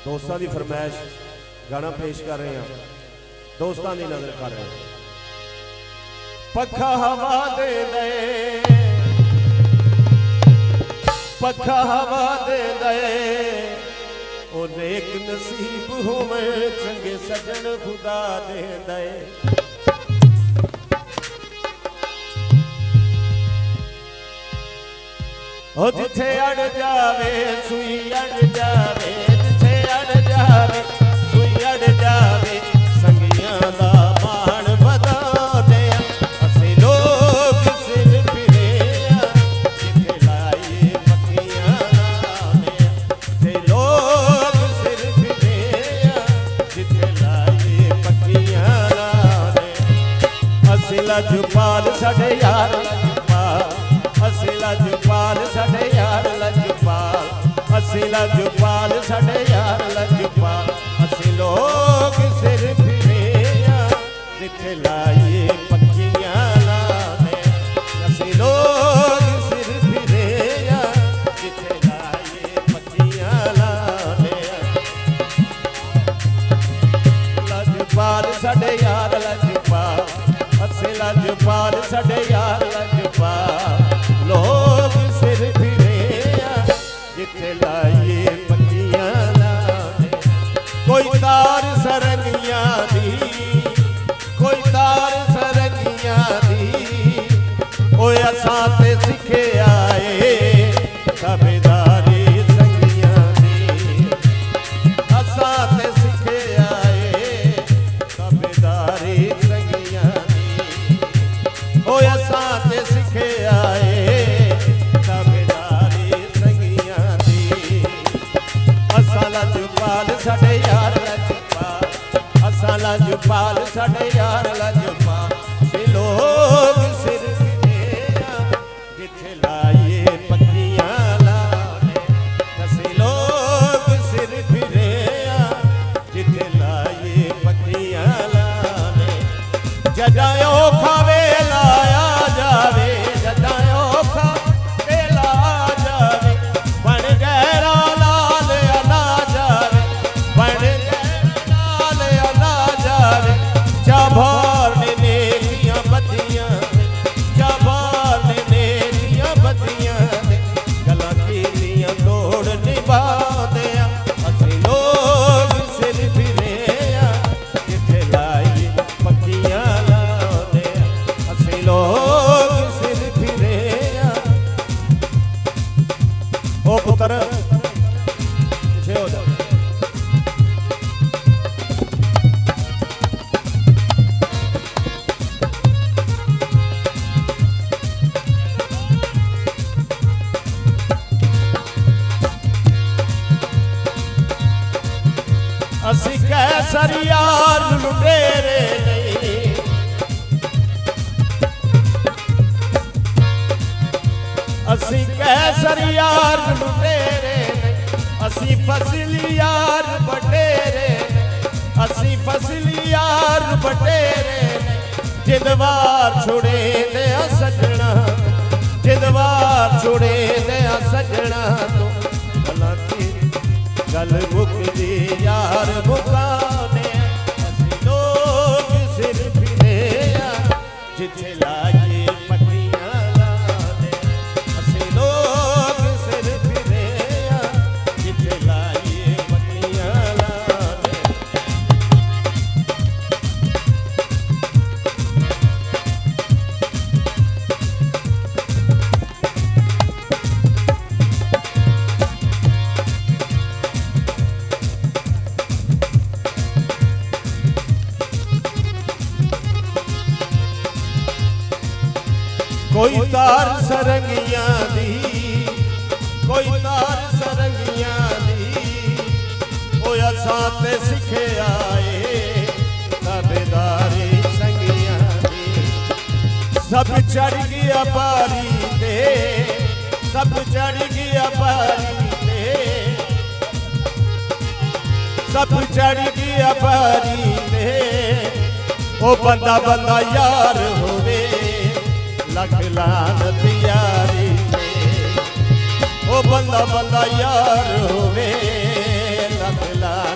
दोस्तों की फरमाइश गाना पेश कर रहे हैं, दोस्तों की नजर कर रहे हैं। पखा हवा दे दे, पखा हवा दे दे, ओ नेक नसीब होवे चंगे सजन खुदा दे दे। ओ जिथे अड़ जावे सुई अड़ जावे, जिथे अड़ जावे सुई अड़ जावे, संगियां दा मान वधाने असीं लोग सिर फिरे, जिथे लाए पक्कियां लाने ते लोग सिर फिरे, जिथे लाए पक्कियां लाने। असीं लजपाल साडे यार लजपाल, असीं लजपाल साडे यार लजपाल, असीं लजपाल साडे यार लजपाल। असीं लोग सिर फिरे जिथे लाइए पक्कियां लाने, असीं लोग सिर फिरे जिथे लाइए पक्कियां लाने। लजपाल साडे यार लजपाल, असीं लजपाल साडे यार लजपाल। लोग सिर फिरे जिथे लाइए पक्कियां लाने। कोई तार सरंगियां दी, कोई तार सरंगियां दी, ओ असां ते सिखे आए ताबेदारी संगियां दी, असां ते सिखे आए ताबेदारी संगियां दी, ओ असां ते सिखे आए साडे यार लजपाल, असां लजपाल साडे यार लजपाल। असीं लोग सिर फिरे जिथे लाइए पक्कियां लाने, असीं लोग सिर फिरे जिथे लाइए पक्कियां लाने। जदा औखा वेला आ जावे, जदा औखा वेला आ जावे, बन गहरा लाल ना जावे, जाभार ने नेकियां बदियां, जाभार ने नेकियां बदियां, गलां कीतियां तोड़ निभा दिया। असीं लोग सिर फिरे जिथे लाइए पक्कियां लाने, असीं लोग सिर फिरे। ओ पुत्र पीछे हो जाओ। असीं कैसर यार लुटेरे नहीं, असीं कैसर यार लुटेरे नहीं, असीं फसली यार बटेरे नहीं, असीं फसली यार बटेरे नहीं। जिदवार छुड़े दे सजना, जिदवार छुड़े दे सजना, तो भला गल मुकदी यार मुकाने। असीं लोग सिर फिरे जिथे लाइए पक्कियां लाने, असीं लोग सिर फिरे जिथे लाइए पक्कियां लाने। कोई तार सरंगियां दी, कोई तार सरंगियां दी, ओ असां ते सिखे आए ताबेदारी संगियां दी। सब चढ़ गया बारी ते, सब चढ़ गया बारी ते, सब चढ़ गया बारी ते। ओ बंदा बंदा यार होवे लख लानत यारी ते, ओ बंदा बंदा यार होवे लख लानत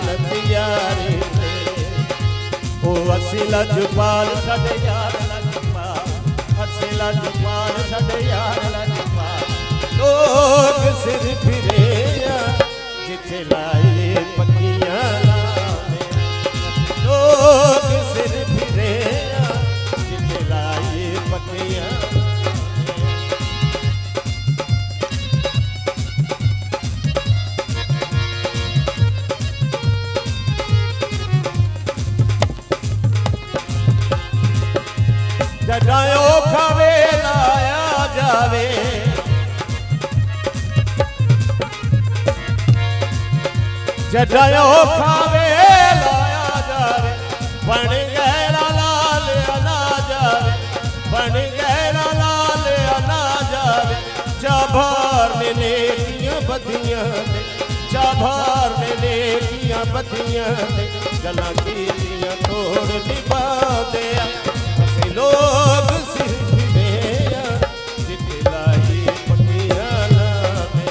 असी लजपाल साडे यार लजपाल, असी लजपाल साडे यार लजपाल। लोग सिर फिरे जिथे लाए पक्कियां लावे, लोग सिर फिरे जिथे लाए पक्कियां। जटायो खावे लाया जावे, जटायो खावे लाया जावे, बन गहरा लाल अना जावे, बन गहरा लाल अना जावे। चाभार ने नेकियां बदियां, चाभार ने नेकियां बदियां, गल्लां कीतियां तोड़ निभा दे। लोग सिर फिरे जिथे लाए पक्कियां लावे,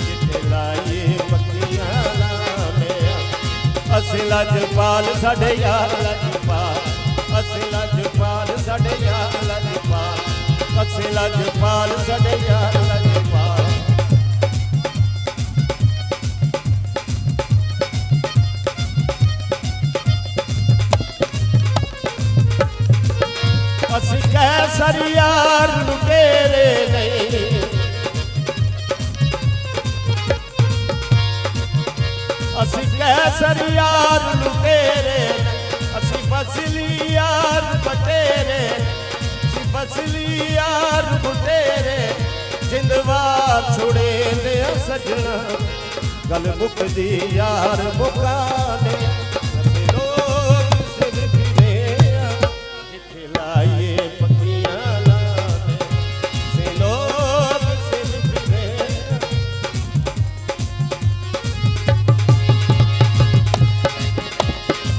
जिथे लाए पक्कियां लावे। असी लजपाल साडे यार लजपाल, असी लजपाल साडे यार लजपाल, असी लजपाल साडे यार लजपाल। असी कैसर यार लुटेरे नहीं, असी कैसर यार लुटेरे, असी फसली यार बटेरे, असी फसली यार बटेरे। जिंदवार छुड़े दे सजना, गल मुकदी यार मुकाने।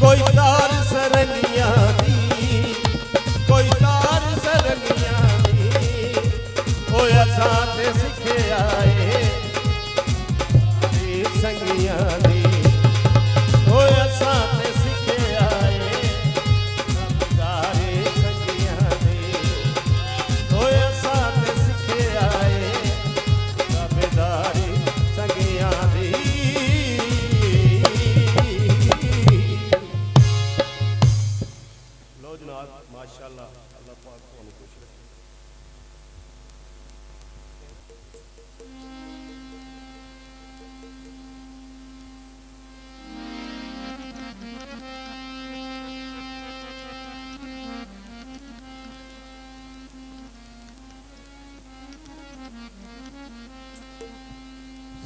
कोई तार सरनिया दी, कोई तार सरनिया दी, ओए असां ते सिखे आए संगिया दी, ओए असां ते सिखे आए सारे संगिया दी, ओए असां ते सिखे आए बेदारी संगिया दी। माशाअल्लाह, अल्लाह पाक तुहानू खुश रखे।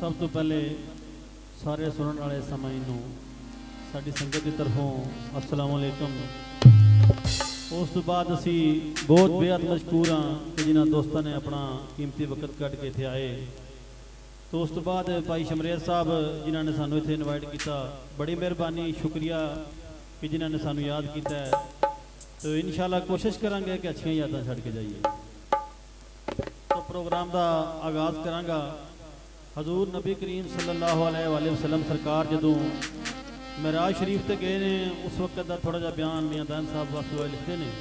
सब तो पहले सारे सुनने वाले समाई नूं साडी संगत की तरफों अस्सलाम वालेकुम। उस तो बाद असी बहुत बेहद मशकूर हाँ कि जिन्होंने दोस्तों ने अपना कीमती वक्त कट के इतने आए। तो उस तो बाद भाई शमरेर साहब जिन्होंने सानू इतने इनवाइट किया, बड़ी मेहरबानी, शुक्रिया कि जिन्होंने सानू याद किया है। तो इंशाल्लाह कोशिश करांगे कि अच्छी यादां छड़ के जाइए। तो प्रोग्राम का आगाज़ करांगा। हजूर नबी करीम सल्लल्लाहु अलैहि वसल्लम सरकार जदों मेराज शरीफ ते गए ने, उस वक्त का थोड़ा जा बयान मियां दान साहब वासू लिखते हैं।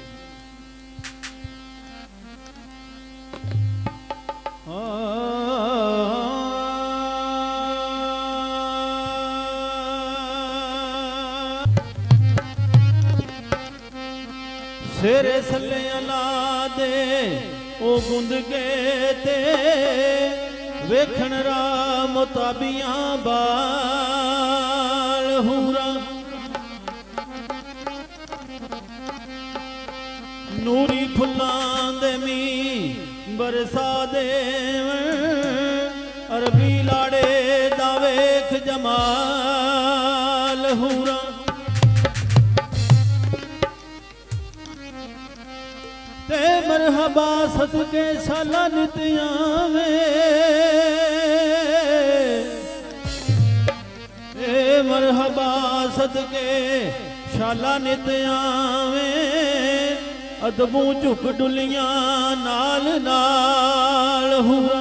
सेरे सल्ले अला दे ओ गुंद गए ते वेखण रा मुताबियां बाल हूरा, नूरी फुल्लां दे मी बरसा देवण, अरबी लाड़े दा वेख जमाल हूरा। ते मरहबा सदके साला नित्यावे, मरहबा सदके शाला नित आवे, अदबू झुक डुलियां नाल नाल हुआ।